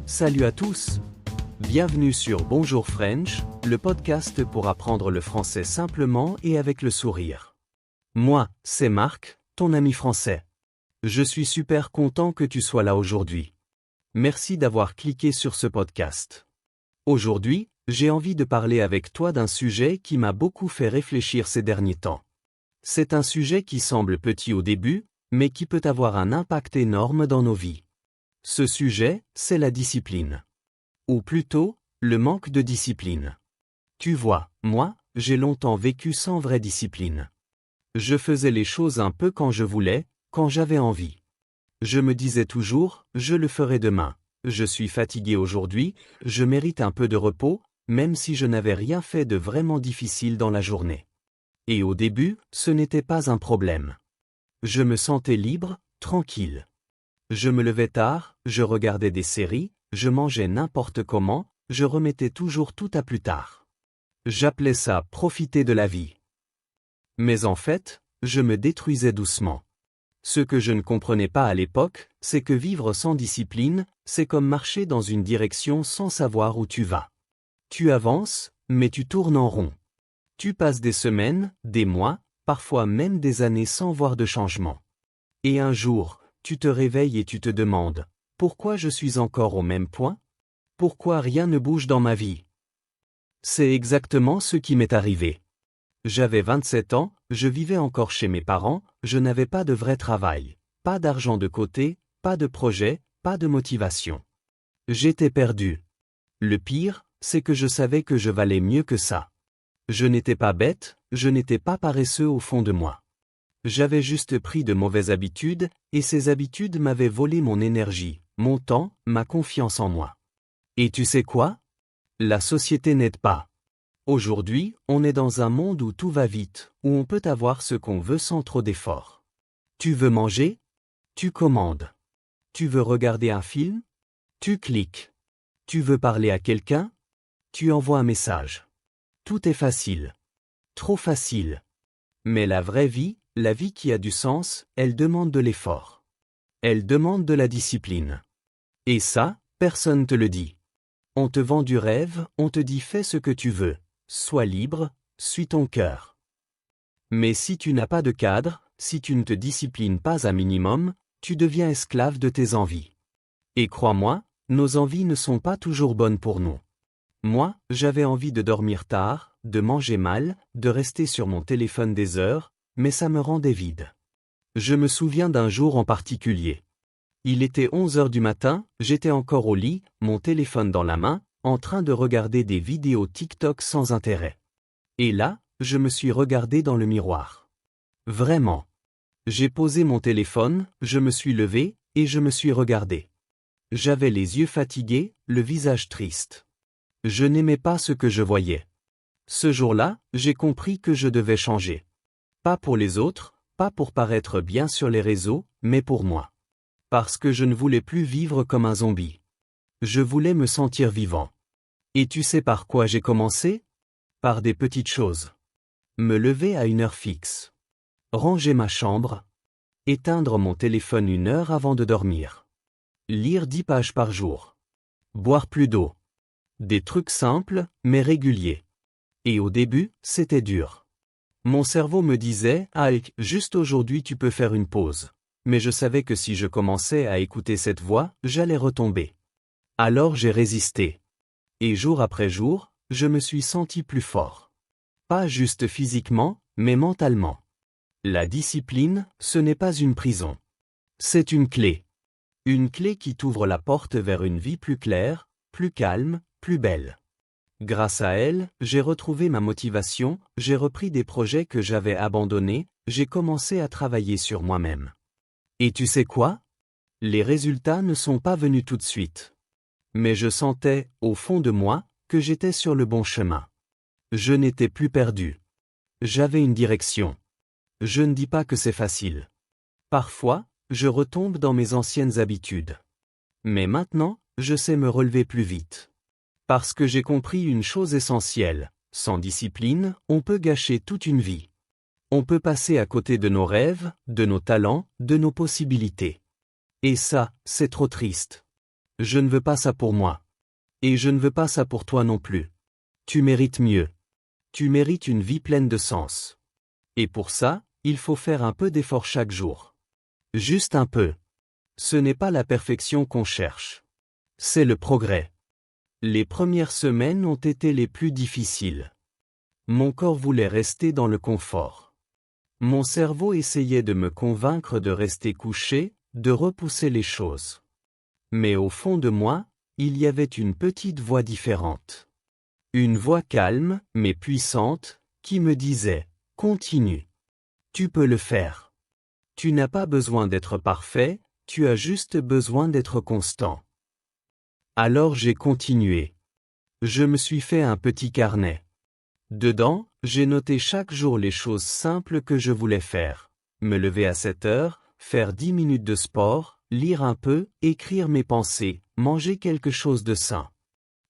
Salut à tous! Bienvenue sur Bonjour French, le podcast pour apprendre le français simplement et avec le sourire. Moi, c'est Marc, ton ami français. Je suis super content que tu sois là aujourd'hui. Merci d'avoir cliqué sur ce podcast. Aujourd'hui, j'ai envie de parler avec toi d'un sujet qui m'a beaucoup fait réfléchir ces derniers temps. C'est un sujet qui semble petit au début, mais qui peut avoir un impact énorme dans nos vies. Ce sujet, c'est la discipline. Ou plutôt, le manque de discipline. Tu vois, moi, j'ai longtemps vécu sans vraie discipline. Je faisais les choses un peu quand je voulais, quand j'avais envie. Je me disais toujours, je le ferai demain. Je suis fatigué aujourd'hui, je mérite un peu de repos, même si je n'avais rien fait de vraiment difficile dans la journée. Et au début, ce n'était pas un problème. Je me sentais libre, tranquille. Je me levais tard, je regardais des séries, je mangeais n'importe comment, je remettais toujours tout à plus tard. J'appelais ça profiter de la vie. Mais en fait, je me détruisais doucement. Ce que je ne comprenais pas à l'époque, c'est que vivre sans discipline, c'est comme marcher dans une direction sans savoir où tu vas. Tu avances, mais tu tournes en rond. Tu passes des semaines, des mois, parfois même des années sans voir de changement. Et un jour, tu te réveilles et tu te demandes, pourquoi je suis encore au même point? Pourquoi rien ne bouge dans ma vie? C'est exactement ce qui m'est arrivé. J'avais 27 ans, je vivais encore chez mes parents, je n'avais pas de vrai travail, pas d'argent de côté, pas de projet, pas de motivation. J'étais perdu. Le pire, c'est que je savais que je valais mieux que ça. Je n'étais pas bête, je n'étais pas paresseux au fond de moi. J'avais juste pris de mauvaises habitudes, et ces habitudes m'avaient volé mon énergie, mon temps, ma confiance en moi. Et tu sais quoi? La société n'aide pas. Aujourd'hui, on est dans un monde où tout va vite, où on peut avoir ce qu'on veut sans trop d'efforts. Tu veux manger? Tu commandes. Tu veux regarder un film? Tu cliques. Tu veux parler à quelqu'un? Tu envoies un message. Tout est facile. Trop facile. Mais la vraie vie, la vie qui a du sens, elle demande de l'effort. Elle demande de la discipline. Et ça, personne te le dit. On te vend du rêve, on te dit fais ce que tu veux. Sois libre, suis ton cœur. Mais si tu n'as pas de cadre, si tu ne te disciplines pas un minimum, tu deviens esclave de tes envies. Et crois-moi, nos envies ne sont pas toujours bonnes pour nous. Moi, j'avais envie de dormir tard, de manger mal, de rester sur mon téléphone des heures, mais ça me rendait vide. Je me souviens d'un jour en particulier. Il était 11 heures du matin, j'étais encore au lit, mon téléphone dans la main, en train de regarder des vidéos TikTok sans intérêt. Et là, je me suis regardé dans le miroir. Vraiment. J'ai posé mon téléphone, je me suis levé, et je me suis regardé. J'avais les yeux fatigués, le visage triste. Je n'aimais pas ce que je voyais. Ce jour-là, j'ai compris que je devais changer. Pas pour les autres, pas pour paraître bien sur les réseaux, mais pour moi. Parce que je ne voulais plus vivre comme un zombie. Je voulais me sentir vivant. Et tu sais par quoi j'ai commencé? Par des petites choses. Me lever à une heure fixe. Ranger ma chambre. Éteindre mon téléphone 1 heure avant de dormir. Lire 10 pages par jour. Boire plus d'eau. Des trucs simples, mais réguliers. Et au début, c'était dur. Mon cerveau me disait, Alec, juste aujourd'hui tu peux faire une pause. Mais je savais que si je commençais à écouter cette voix, j'allais retomber. Alors j'ai résisté. Et jour après jour, je me suis senti plus fort. Pas juste physiquement, mais mentalement. La discipline, ce n'est pas une prison. C'est une clé. Une clé qui t'ouvre la porte vers une vie plus claire, plus calme, plus belle. Grâce à elle, j'ai retrouvé ma motivation, j'ai repris des projets que j'avais abandonnés, j'ai commencé à travailler sur moi-même. Et tu sais quoi? Les résultats ne sont pas venus tout de suite. Mais je sentais, au fond de moi, que j'étais sur le bon chemin. Je n'étais plus perdu. J'avais une direction. Je ne dis pas que c'est facile. Parfois, je retombe dans mes anciennes habitudes. Mais maintenant, je sais me relever plus vite. Parce que j'ai compris une chose essentielle, sans discipline, on peut gâcher toute une vie. On peut passer à côté de nos rêves, de nos talents, de nos possibilités. Et ça, c'est trop triste. Je ne veux pas ça pour moi. Et je ne veux pas ça pour toi non plus. Tu mérites mieux. Tu mérites une vie pleine de sens. Et pour ça, il faut faire un peu d'effort chaque jour. Juste un peu. Ce n'est pas la perfection qu'on cherche. C'est le progrès. Les premières semaines ont été les plus difficiles. Mon corps voulait rester dans le confort. Mon cerveau essayait de me convaincre de rester couché, de repousser les choses. Mais au fond de moi, il y avait une petite voix différente. Une voix calme, mais puissante, qui me disait « Continue. Tu peux le faire. Tu n'as pas besoin d'être parfait, tu as juste besoin d'être constant. » Alors j'ai continué. Je me suis fait un petit carnet. Dedans, j'ai noté chaque jour les choses simples que je voulais faire. Me lever à 7 heures, faire 10 minutes de sport, lire un peu, écrire mes pensées, manger quelque chose de sain.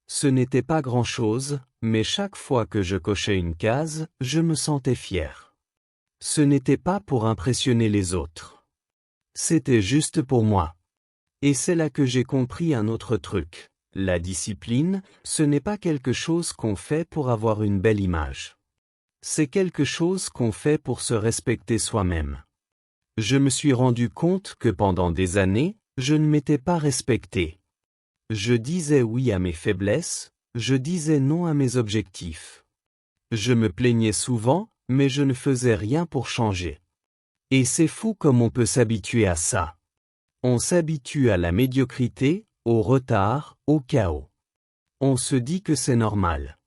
Ce n'était pas grand-chose, mais chaque fois que je cochais une case, je me sentais fier. Ce n'était pas pour impressionner les autres. C'était juste pour moi. Et c'est là que j'ai compris un autre truc. La discipline, ce n'est pas quelque chose qu'on fait pour avoir une belle image. C'est quelque chose qu'on fait pour se respecter soi-même. Je me suis rendu compte que pendant des années, je ne m'étais pas respecté. Je disais oui à mes faiblesses, je disais non à mes objectifs. Je me plaignais souvent, mais je ne faisais rien pour changer. Et c'est fou comme on peut s'habituer à ça. On s'habitue à la médiocrité, au retard, au chaos. On se dit que c'est normal.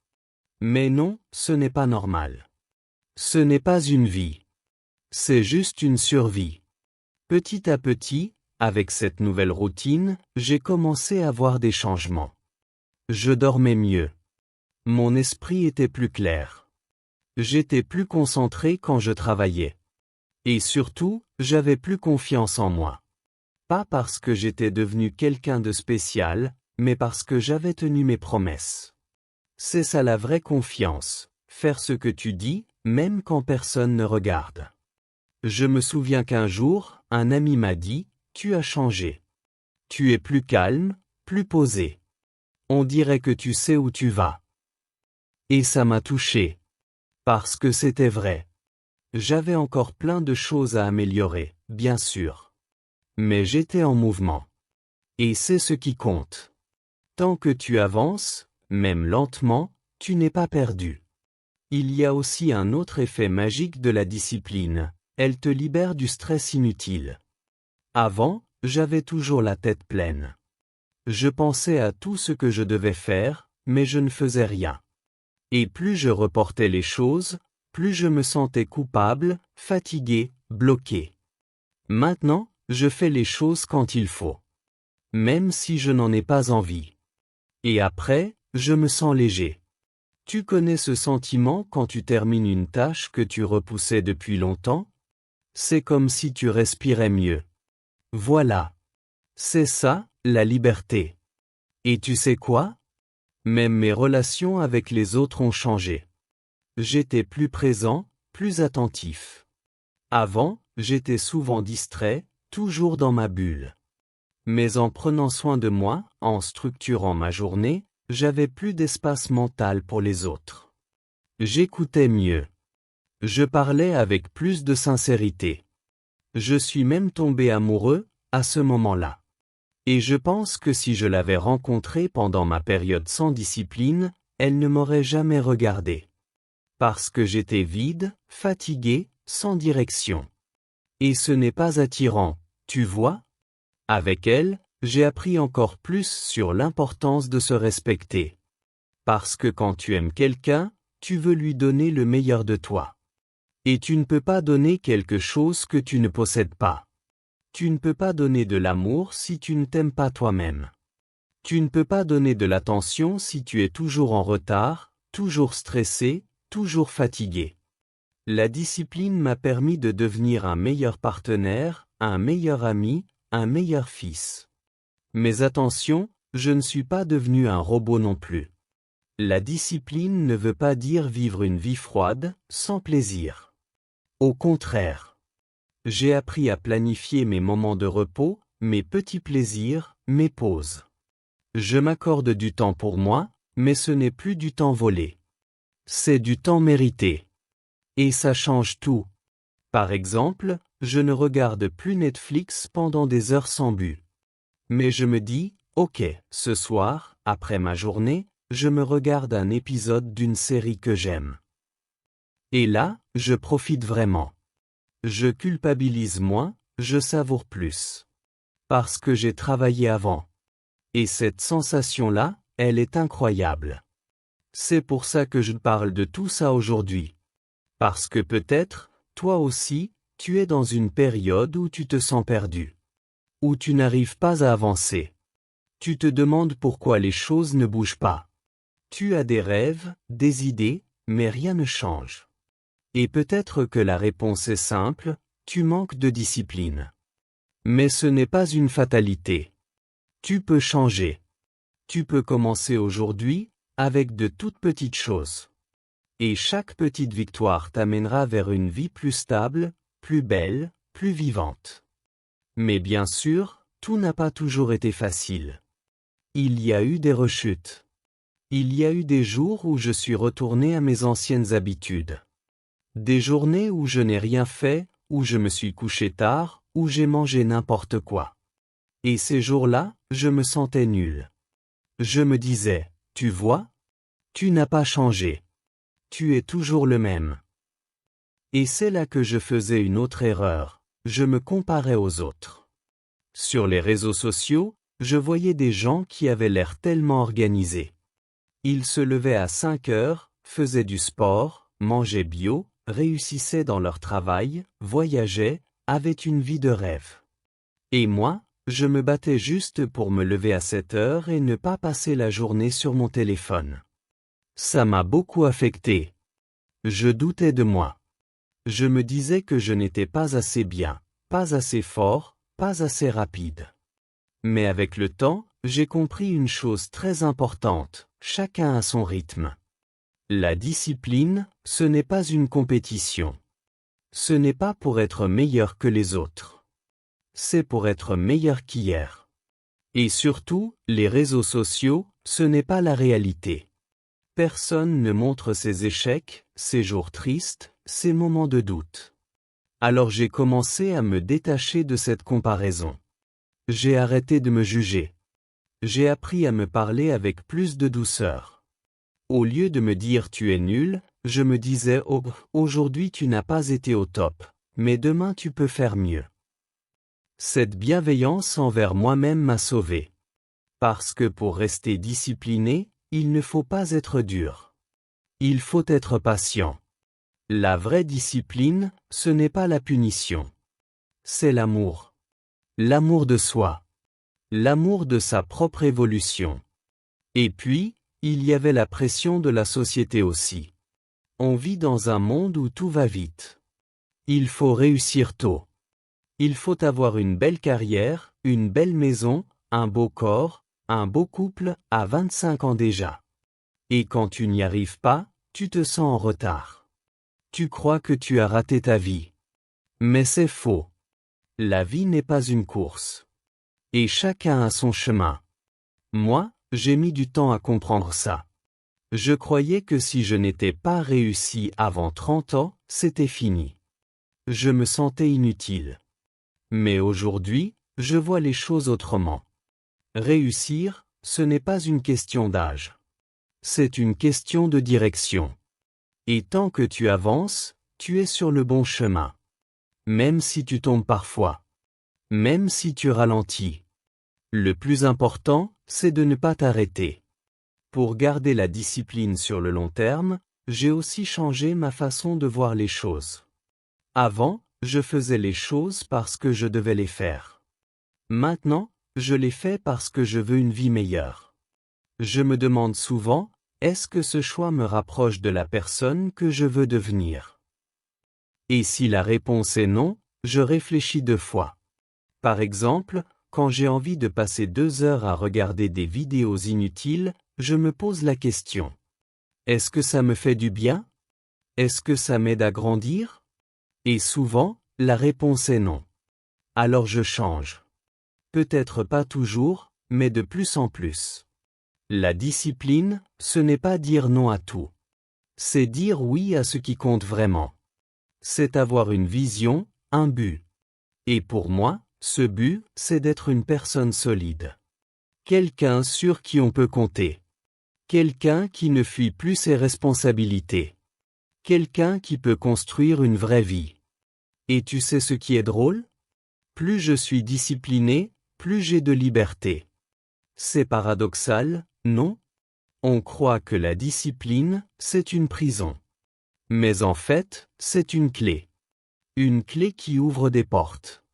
Mais non, ce n'est pas normal. Ce n'est pas une vie. C'est juste une survie. Petit à petit, avec cette nouvelle routine, j'ai commencé à voir des changements. Je dormais mieux. Mon esprit était plus clair. J'étais plus concentré quand je travaillais. Et surtout, j'avais plus confiance en moi. Pas parce que j'étais devenu quelqu'un de spécial, mais parce que j'avais tenu mes promesses. C'est ça la vraie confiance, faire ce que tu dis, même quand personne ne regarde. Je me souviens qu'un jour, un ami m'a dit, « Tu as changé. Tu es plus calme, plus posé. On dirait que tu sais où tu vas. » Et ça m'a touché. Parce que c'était vrai. J'avais encore plein de choses à améliorer, bien sûr. Mais j'étais en mouvement. Et c'est ce qui compte. Tant que tu avances, même lentement, tu n'es pas perdu. Il y a aussi un autre effet magique de la discipline. Elle te libère du stress inutile. Avant, j'avais toujours la tête pleine. Je pensais à tout ce que je devais faire, mais je ne faisais rien. Et plus je reportais les choses, plus je me sentais coupable, fatigué, bloqué. Maintenant, je fais les choses quand il faut. Même si je n'en ai pas envie. Et après, je me sens léger. Tu connais ce sentiment quand tu termines une tâche que tu repoussais depuis longtemps? C'est comme si tu respirais mieux. Voilà. C'est ça, la liberté. Et tu sais quoi? Même mes relations avec les autres ont changé. J'étais plus présent, plus attentif. Avant, j'étais souvent distrait, toujours dans ma bulle. Mais en prenant soin de moi, en structurant ma journée, j'avais plus d'espace mental pour les autres. J'écoutais mieux. Je parlais avec plus de sincérité. Je suis même tombé amoureux, à ce moment-là. Et je pense que si je l'avais rencontrée pendant ma période sans discipline, elle ne m'aurait jamais regardé. Parce que j'étais vide, fatigué, sans direction. Et ce n'est pas attirant, tu vois? Avec elle, j'ai appris encore plus sur l'importance de se respecter. Parce que quand tu aimes quelqu'un, tu veux lui donner le meilleur de toi. Et tu ne peux pas donner quelque chose que tu ne possèdes pas. Tu ne peux pas donner de l'amour si tu ne t'aimes pas toi-même. Tu ne peux pas donner de l'attention si tu es toujours en retard, toujours stressé, toujours fatigué. La discipline m'a permis de devenir un meilleur partenaire, un meilleur ami, un meilleur fils. Mais attention, je ne suis pas devenu un robot non plus. La discipline ne veut pas dire vivre une vie froide, sans plaisir. Au contraire. J'ai appris à planifier mes moments de repos, mes petits plaisirs, mes pauses. Je m'accorde du temps pour moi, mais ce n'est plus du temps volé. C'est du temps mérité. Et ça change tout. Par exemple, je ne regarde plus Netflix pendant des heures sans but. Mais je me dis, ok, ce soir, après ma journée, je me regarde un épisode d'une série que j'aime. Et là, je profite vraiment. Je culpabilise moins, je savoure plus. Parce que j'ai travaillé avant. Et cette sensation-là, elle est incroyable. C'est pour ça que je parle de tout ça aujourd'hui. Parce que peut-être, toi aussi, tu es dans une période où tu te sens perdu. Où tu n'arrives pas à avancer. Tu te demandes pourquoi les choses ne bougent pas. Tu as des rêves, des idées, mais rien ne change. Et peut-être que la réponse est simple, tu manques de discipline. Mais ce n'est pas une fatalité. Tu peux changer. Tu peux commencer aujourd'hui, avec de toutes petites choses. Et chaque petite victoire t'amènera vers une vie plus stable, plus belle, plus vivante. Mais bien sûr, tout n'a pas toujours été facile. Il y a eu des rechutes. Il y a eu des jours où je suis retourné à mes anciennes habitudes. Des journées où je n'ai rien fait, où je me suis couché tard, où j'ai mangé n'importe quoi. Et ces jours-là, je me sentais nul. Je me disais, tu vois, tu n'as pas changé. Tu es toujours le même. Et c'est là que je faisais une autre erreur, je me comparais aux autres. Sur les réseaux sociaux, je voyais des gens qui avaient l'air tellement organisés. Ils se levaient à 5 heures, faisaient du sport, mangeaient bio, réussissaient dans leur travail, voyageaient, avaient une vie de rêve. Et moi, je me battais juste pour me lever à 7 heures et ne pas passer la journée sur mon téléphone. Ça m'a beaucoup affecté. Je doutais de moi. Je me disais que je n'étais pas assez bien, pas assez fort, pas assez rapide. Mais avec le temps, j'ai compris une chose très importante, chacun a son rythme. La discipline, ce n'est pas une compétition. Ce n'est pas pour être meilleur que les autres. C'est pour être meilleur qu'hier. Et surtout, les réseaux sociaux, ce n'est pas la réalité. Personne ne montre ses échecs, ses jours tristes, ses moments de doute. Alors j'ai commencé à me détacher de cette comparaison. J'ai arrêté de me juger. J'ai appris à me parler avec plus de douceur. Au lieu de me dire tu es nul, je me disais oh, aujourd'hui tu n'as pas été au top, mais demain tu peux faire mieux. Cette bienveillance envers moi-même m'a sauvé. Parce que pour rester discipliné, il ne faut pas être dur. Il faut être patient. La vraie discipline, ce n'est pas la punition. C'est l'amour. L'amour de soi. L'amour de sa propre évolution. Et puis, il y avait la pression de la société aussi. On vit dans un monde où tout va vite. Il faut réussir tôt. Il faut avoir une belle carrière, une belle maison, un beau corps, un beau couple, à 25 ans déjà. Et quand tu n'y arrives pas, tu te sens en retard. Tu crois que tu as raté ta vie. Mais c'est faux. La vie n'est pas une course. Et chacun a son chemin. Moi, j'ai mis du temps à comprendre ça. Je croyais que si je n'étais pas réussi avant 30 ans, c'était fini. Je me sentais inutile. Mais aujourd'hui, je vois les choses autrement. Réussir, ce n'est pas une question d'âge. C'est une question de direction. Et tant que tu avances, tu es sur le bon chemin. Même si tu tombes parfois. Même si tu ralentis. Le plus important, c'est de ne pas t'arrêter. Pour garder la discipline sur le long terme, j'ai aussi changé ma façon de voir les choses. Avant, je faisais les choses parce que je devais les faire. Maintenant, je les fais parce que je veux une vie meilleure. Je me demande souvent, est-ce que ce choix me rapproche de la personne que je veux devenir? Et si la réponse est non, je réfléchis 2 fois. Par exemple, quand j'ai envie de passer 2 heures à regarder des vidéos inutiles, je me pose la question. Est-ce que ça me fait du bien? Est-ce que ça m'aide à grandir? Et souvent, la réponse est non. Alors je change. Peut-être pas toujours, mais de plus en plus. La discipline, ce n'est pas dire non à tout. C'est dire oui à ce qui compte vraiment. C'est avoir une vision, un but. Et pour moi, ce but, c'est d'être une personne solide. Quelqu'un sur qui on peut compter. Quelqu'un qui ne fuit plus ses responsabilités. Quelqu'un qui peut construire une vraie vie. Et tu sais ce qui est drôle? Plus je suis discipliné, plus j'ai de liberté. C'est paradoxal, non? On croit que la discipline, c'est une prison. Mais en fait, c'est une clé. Une clé qui ouvre des portes.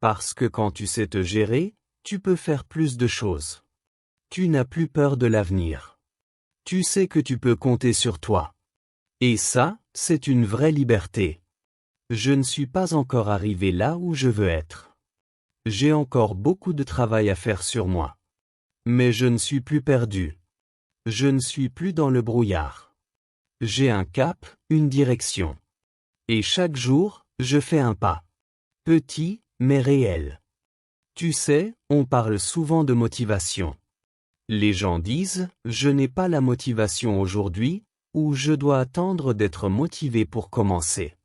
Parce que quand tu sais te gérer, tu peux faire plus de choses. Tu n'as plus peur de l'avenir. Tu sais que tu peux compter sur toi. Et ça, c'est une vraie liberté. Je ne suis pas encore arrivé là où je veux être. J'ai encore beaucoup de travail à faire sur moi. Mais je ne suis plus perdu. Je ne suis plus dans le brouillard. J'ai un cap, une direction. Et chaque jour, je fais un pas. Petit, mais réel. Tu sais, on parle souvent de motivation. Les gens disent, je n'ai pas la motivation aujourd'hui, ou je dois attendre d'être motivé pour commencer.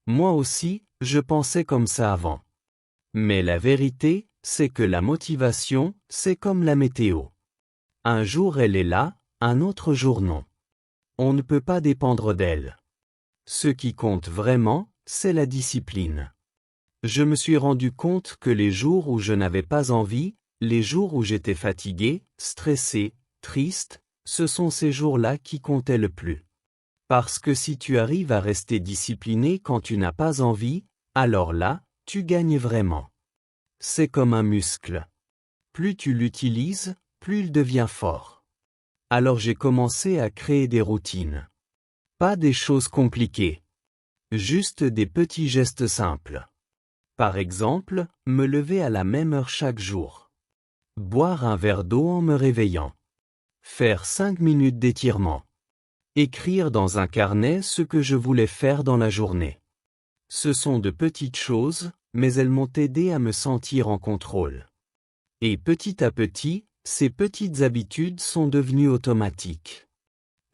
Moi aussi, je pensais comme ça avant. Mais la vérité, c'est que la motivation, c'est comme la météo. Un jour elle est là, un autre jour non. On ne peut pas dépendre d'elle. Ce qui compte vraiment, c'est la discipline. Je me suis rendu compte que les jours où je n'avais pas envie, les jours où j'étais fatigué, stressé, triste, ce sont ces jours-là qui comptaient le plus. Parce que si tu arrives à rester discipliné quand tu n'as pas envie, alors là, tu gagnes vraiment. C'est comme un muscle. Plus tu l'utilises, plus il devient fort. Alors j'ai commencé à créer des routines. Pas des choses compliquées. Juste des petits gestes simples. Par exemple, me lever à la même heure chaque jour. Boire un verre d'eau en me réveillant. Faire 5 minutes d'étirement. Écrire dans un carnet ce que je voulais faire dans la journée. Ce sont de petites choses, mais elles m'ont aidé à me sentir en contrôle. Et petit à petit, ces petites habitudes sont devenues automatiques.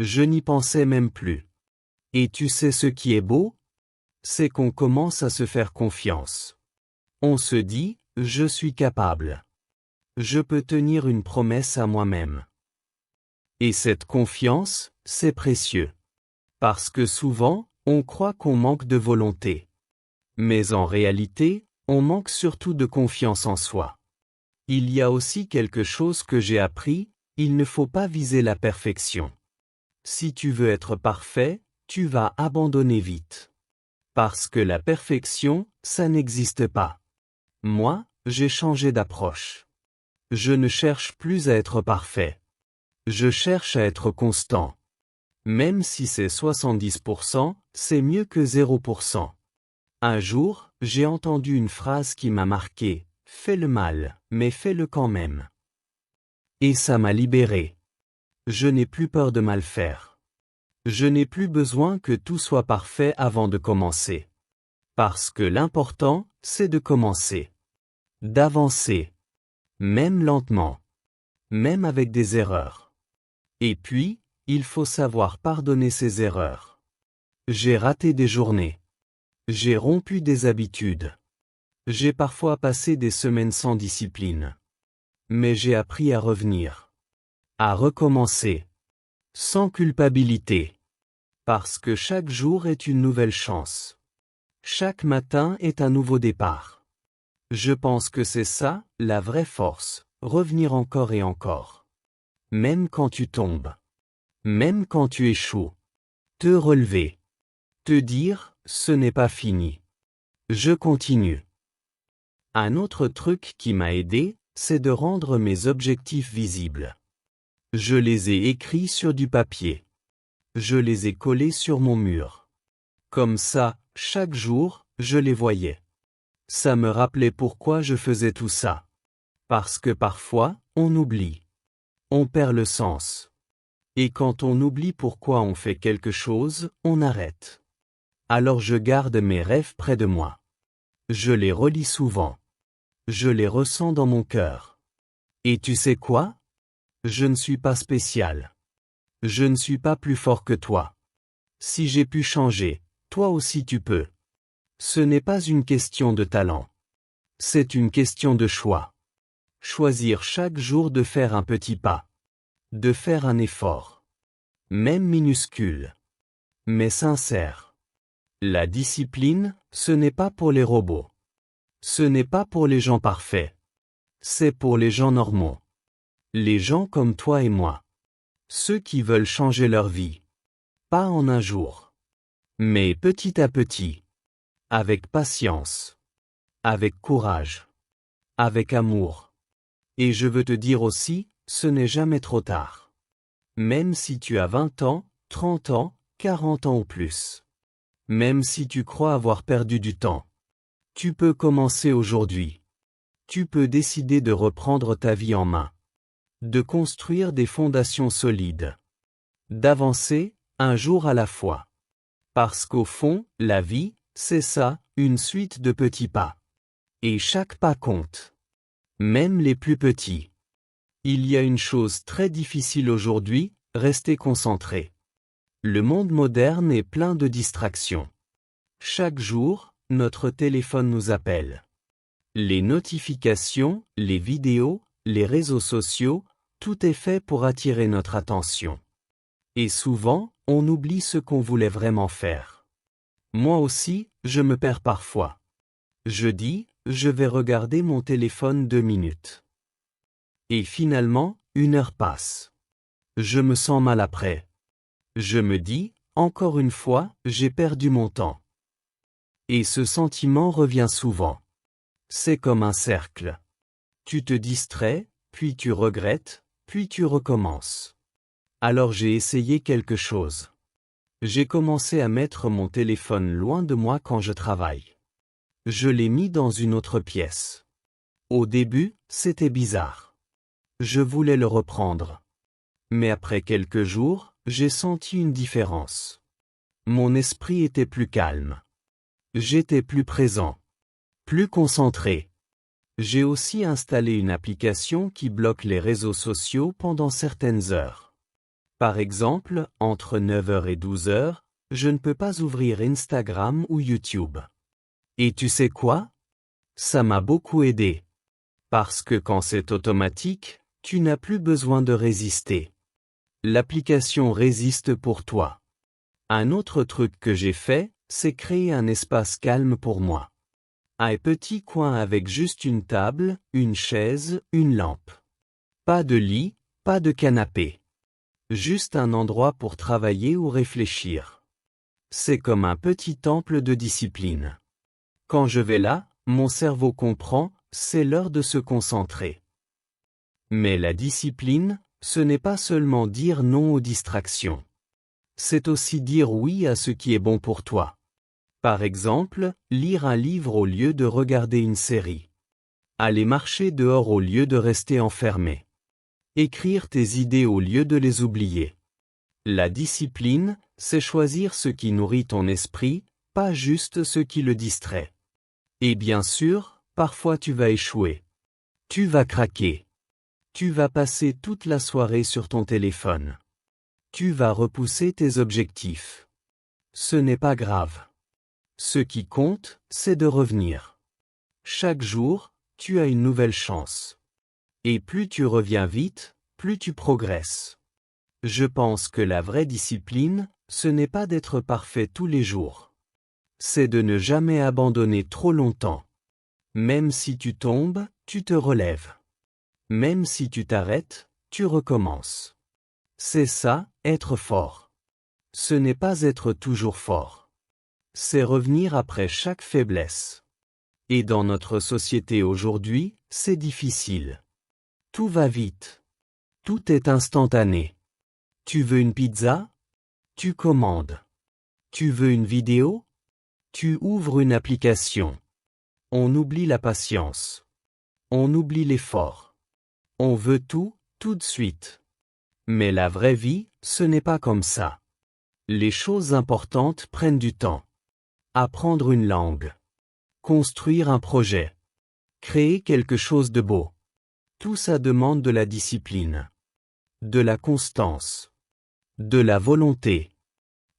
Je n'y pensais même plus. Et tu sais ce qui est beau? C'est qu'on commence à se faire confiance. On se dit, je suis capable. Je peux tenir une promesse à moi-même. Et cette confiance, c'est précieux. Parce que souvent, on croit qu'on manque de volonté. Mais en réalité, on manque surtout de confiance en soi. Il y a aussi quelque chose que j'ai appris, il ne faut pas viser la perfection. Si tu veux être parfait, tu vas abandonner vite. Parce que la perfection, ça n'existe pas. Moi, j'ai changé d'approche. Je ne cherche plus à être parfait. Je cherche à être constant. Même si c'est 70%, c'est mieux que 0%. Un jour, j'ai entendu une phrase qui m'a marqué, « Fais le mal, mais fais-le quand même. » Et ça m'a libéré. Je n'ai plus peur de mal faire. Je n'ai plus besoin que tout soit parfait avant de commencer. Parce que l'important, c'est de commencer. D'avancer. Même lentement. Même avec des erreurs. Et puis, il faut savoir pardonner ses erreurs. J'ai raté des journées. J'ai rompu des habitudes. J'ai parfois passé des semaines sans discipline. Mais j'ai appris à revenir. À recommencer. Sans culpabilité. Parce que chaque jour est une nouvelle chance. Chaque matin est un nouveau départ. Je pense que c'est ça, la vraie force, revenir encore et encore. Même quand tu tombes. Même quand tu échoues. Te relever. Te dire, ce n'est pas fini. Je continue. Un autre truc qui m'a aidé, c'est de rendre mes objectifs visibles. Je les ai écrits sur du papier. Je les ai collés sur mon mur. Comme ça, chaque jour, je les voyais. Ça me rappelait pourquoi je faisais tout ça. Parce que parfois, on oublie. On perd le sens. Et quand on oublie pourquoi on fait quelque chose, on arrête. Alors je garde mes rêves près de moi. Je les relis souvent. Je les ressens dans mon cœur. Et tu sais quoi? Je ne suis pas spécial. Je ne suis pas plus fort que toi. Si j'ai pu changer, toi aussi tu peux. Ce n'est pas une question de talent. C'est une question de choix. Choisir chaque jour de faire un petit pas. De faire un effort. Même minuscule. Mais sincère. La discipline, ce n'est pas pour les robots. Ce n'est pas pour les gens parfaits. C'est pour les gens normaux. Les gens comme toi et moi. Ceux qui veulent changer leur vie. Pas en un jour. Mais petit à petit. Avec patience. Avec courage. Avec amour. Et je veux te dire aussi, ce n'est jamais trop tard. Même si tu as 20 ans, 30 ans, 40 ans ou plus. Même si tu crois avoir perdu du temps. Tu peux commencer aujourd'hui. Tu peux décider de reprendre ta vie en main. De construire des fondations solides. D'avancer, un jour à la fois. Parce qu'au fond, la vie, c'est ça, une suite de petits pas. Et chaque pas compte. Même les plus petits. Il y a une chose très difficile aujourd'hui, rester concentré. Le monde moderne est plein de distractions. Chaque jour, notre téléphone nous appelle. Les notifications, les vidéos, les réseaux sociaux, tout est fait pour attirer notre attention. Et souvent, on oublie ce qu'on voulait vraiment faire. Moi aussi, je me perds parfois. Je dis, je vais regarder mon téléphone 2 minutes. Et finalement, 1 heure passe. Je me sens mal après. Je me dis, encore une fois, j'ai perdu mon temps. Et ce sentiment revient souvent. C'est comme un cercle. Tu te distrais, puis tu regrettes, puis tu recommences. Alors j'ai essayé quelque chose. J'ai commencé à mettre mon téléphone loin de moi quand je travaille. Je l'ai mis dans une autre pièce. Au début, c'était bizarre. Je voulais le reprendre. Mais après quelques jours, j'ai senti une différence. Mon esprit était plus calme. J'étais plus présent. Plus concentré. J'ai aussi installé une application qui bloque les réseaux sociaux pendant certaines heures. Par exemple, entre 9 h et 12 h, je ne peux pas ouvrir Instagram ou YouTube. Et tu sais quoi? Ça m'a beaucoup aidé. Parce que quand c'est automatique, tu n'as plus besoin de résister. L'application résiste pour toi. Un autre truc que j'ai fait, c'est créer un espace calme pour moi. Un petit coin avec juste une table, une chaise, une lampe. Pas de lit, pas de canapé. Juste un endroit pour travailler ou réfléchir. C'est comme un petit temple de discipline. Quand je vais là, mon cerveau comprend, c'est l'heure de se concentrer. Mais la discipline, ce n'est pas seulement dire non aux distractions. C'est aussi dire oui à ce qui est bon pour toi. Par exemple, lire un livre au lieu de regarder une série. Aller marcher dehors au lieu de rester enfermé. Écrire tes idées au lieu de les oublier. La discipline, c'est choisir ce qui nourrit ton esprit, pas juste ce qui le distrait. Et bien sûr, parfois tu vas échouer. Tu vas craquer. Tu vas passer toute la soirée sur ton téléphone. Tu vas repousser tes objectifs. Ce n'est pas grave. Ce qui compte, c'est de revenir. Chaque jour, tu as une nouvelle chance. Et plus tu reviens vite, plus tu progresses. Je pense que la vraie discipline, ce n'est pas d'être parfait tous les jours. C'est de ne jamais abandonner trop longtemps. Même si tu tombes, tu te relèves. Même si tu t'arrêtes, tu recommences. C'est ça, être fort. Ce n'est pas être toujours fort. C'est revenir après chaque faiblesse. Et dans notre société aujourd'hui, c'est difficile. Tout va vite. Tout est instantané. Tu veux une pizza? Tu commandes. Tu veux une vidéo? Tu ouvres une application. On oublie la patience. On oublie l'effort. On veut tout, tout de suite. Mais la vraie vie, ce n'est pas comme ça. Les choses importantes prennent du temps. Apprendre une langue. Construire un projet. Créer quelque chose de beau. Tout ça demande de la discipline, de la constance, de la volonté.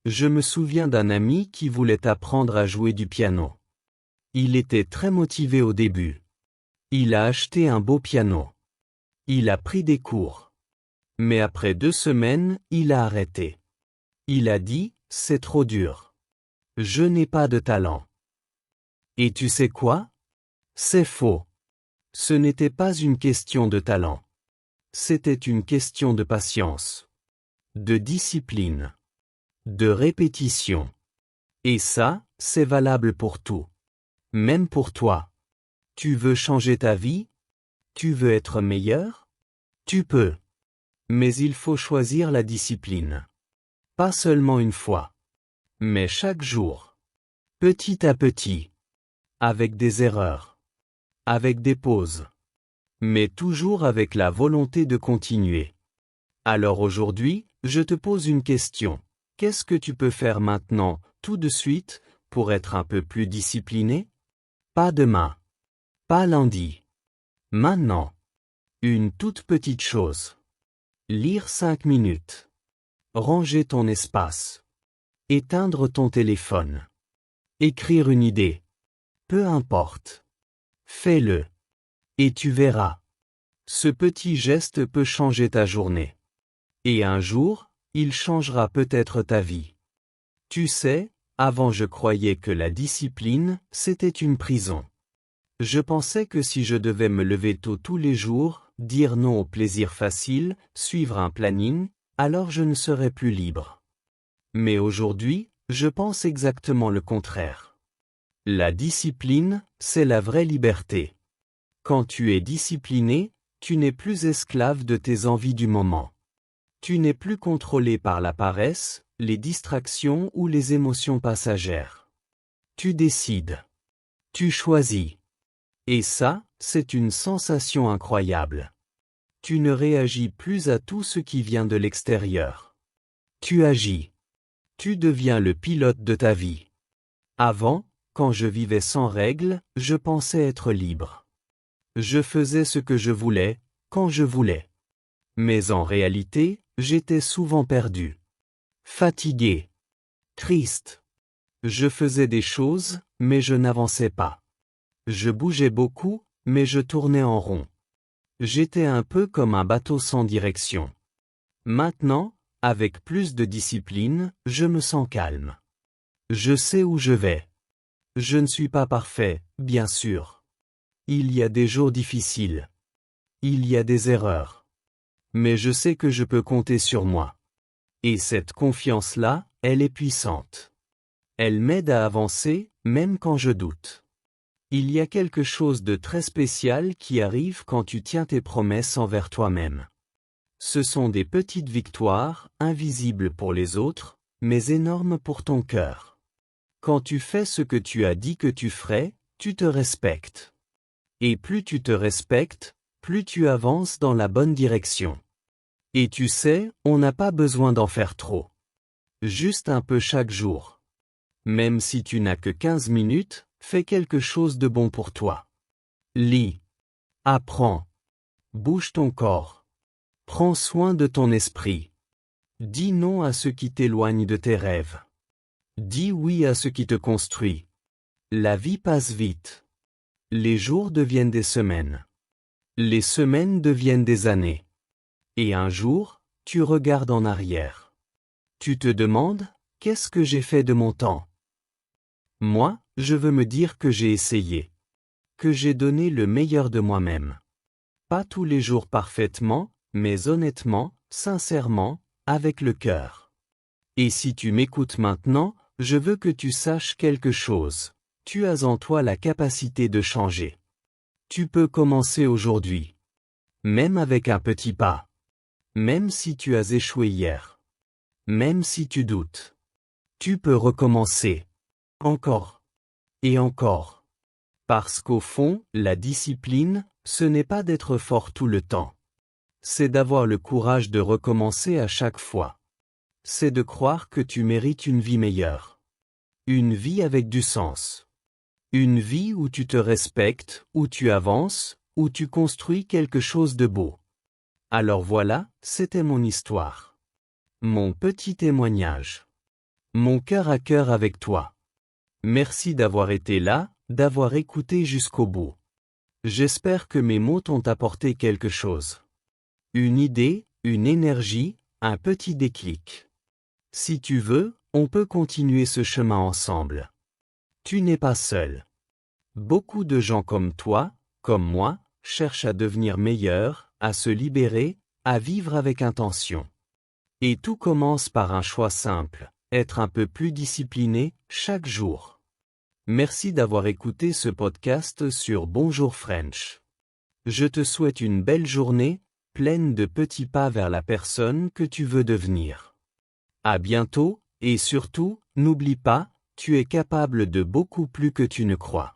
Je me souviens d'un ami qui voulait apprendre à jouer du piano. Il était très motivé au début. Il a acheté un beau piano. Il a pris des cours. Mais après 2 semaines, il a arrêté. Il a dit, c'est trop dur. Je n'ai pas de talent. Et tu sais quoi? C'est faux. Ce n'était pas une question de talent. C'était une question de patience, de discipline, de répétition. Et ça, c'est valable pour tout. Même pour toi. Tu veux changer ta vie? Tu veux être meilleur? Tu peux. Mais il faut choisir la discipline. Pas seulement une fois. Mais chaque jour. Petit à petit. Avec des erreurs. Avec des pauses. Mais toujours avec la volonté de continuer. Alors aujourd'hui, je te pose une question. Qu'est-ce que tu peux faire maintenant, tout de suite, pour être un peu plus discipliné? Pas demain. Pas lundi. Maintenant. Une toute petite chose. Lire 5 minutes. Ranger ton espace. Éteindre ton téléphone. Écrire une idée. Peu importe. Fais-le. Et tu verras. Ce petit geste peut changer ta journée. Et un jour, il changera peut-être ta vie. Tu sais, avant je croyais que la discipline, c'était une prison. Je pensais que si je devais me lever tôt tous les jours, dire non au plaisir facile, suivre un planning, alors je ne serais plus libre. Mais aujourd'hui, je pense exactement le contraire. La discipline, c'est la vraie liberté. Quand tu es discipliné, tu n'es plus esclave de tes envies du moment. Tu n'es plus contrôlé par la paresse, les distractions ou les émotions passagères. Tu décides. Tu choisis. Et ça, c'est une sensation incroyable. Tu ne réagis plus à tout ce qui vient de l'extérieur. Tu agis. Tu deviens le pilote de ta vie. Avant, quand je vivais sans règles, je pensais être libre. Je faisais ce que je voulais, quand je voulais. Mais en réalité, j'étais souvent perdu. Fatigué. Triste. Je faisais des choses, mais je n'avançais pas. Je bougeais beaucoup, mais je tournais en rond. J'étais un peu comme un bateau sans direction. Maintenant, avec plus de discipline, je me sens calme. Je sais où je vais. Je ne suis pas parfait, bien sûr. Il y a des jours difficiles. Il y a des erreurs. Mais je sais que je peux compter sur moi. Et cette confiance-là, elle est puissante. Elle m'aide à avancer, même quand je doute. Il y a quelque chose de très spécial qui arrive quand tu tiens tes promesses envers toi-même. Ce sont des petites victoires, invisibles pour les autres, mais énormes pour ton cœur. Quand tu fais ce que tu as dit que tu ferais, tu te respectes. Et plus tu te respectes, plus tu avances dans la bonne direction. Et tu sais, on n'a pas besoin d'en faire trop. Juste un peu chaque jour. Même si tu n'as que 15 minutes, fais quelque chose de bon pour toi. Lis. Apprends. Bouge ton corps. Prends soin de ton esprit. Dis non à ce qui t'éloigne de tes rêves. Dis oui à ce qui te construit. La vie passe vite. Les jours deviennent des semaines. Les semaines deviennent des années. Et un jour, tu regardes en arrière. Tu te demandes, qu'est-ce que j'ai fait de mon temps? Moi, je veux me dire que j'ai essayé. Que j'ai donné le meilleur de moi-même. Pas tous les jours parfaitement, mais honnêtement, sincèrement, avec le cœur. Et si tu m'écoutes maintenant, je veux que tu saches quelque chose. Tu as en toi la capacité de changer. Tu peux commencer aujourd'hui. Même avec un petit pas. Même si tu as échoué hier. Même si tu doutes. Tu peux recommencer. Encore. Et encore. Parce qu'au fond, la discipline, ce n'est pas d'être fort tout le temps. C'est d'avoir le courage de recommencer à chaque fois. C'est de croire que tu mérites une vie meilleure. Une vie avec du sens. Une vie où tu te respectes, où tu avances, où tu construis quelque chose de beau. Alors voilà, c'était mon histoire. Mon petit témoignage. Mon cœur à cœur avec toi. Merci d'avoir été là, d'avoir écouté jusqu'au bout. J'espère que mes mots t'ont apporté quelque chose. Une idée, une énergie, un petit déclic. Si tu veux, on peut continuer ce chemin ensemble. Tu n'es pas seul. Beaucoup de gens comme toi, comme moi, cherchent à devenir meilleurs, à se libérer, à vivre avec intention. Et tout commence par un choix simple, être un peu plus discipliné, chaque jour. Merci d'avoir écouté ce podcast sur Bonjour French. Je te souhaite une belle journée, pleine de petits pas vers la personne que tu veux devenir. À bientôt, et surtout, n'oublie pas, tu es capable de beaucoup plus que tu ne crois.